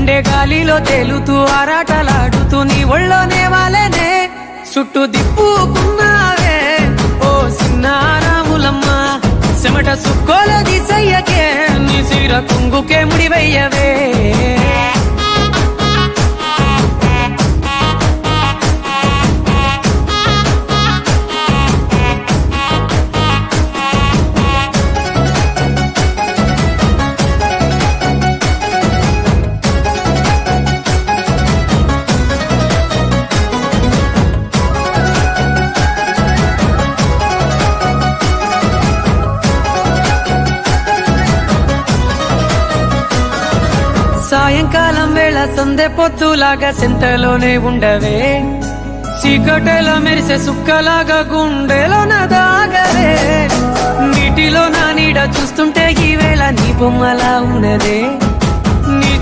గుండె గాలిలో తేలుతూ ఆరాటలాడుతూ నీ ఒళ్ళోనే వాలేనే చుట్టూ దిప్పుకున్నావే ఓ సిన్నారాములమ్మ చెమట సుక్కోల దిశయ్యకే నీ సిర కుంగుకే ముడివయ్యవే సాయంకాలం వేళ సందె పొత్తులాగా సెంతలోనే ఉండవే చీకటెలో మెరిసే సుక్కలాగా గుండెలోన దాగవే నీటిలో నా నీడ చూస్తుంటే ఈ వేళ నీ బొమ్మలా ఉన్నదే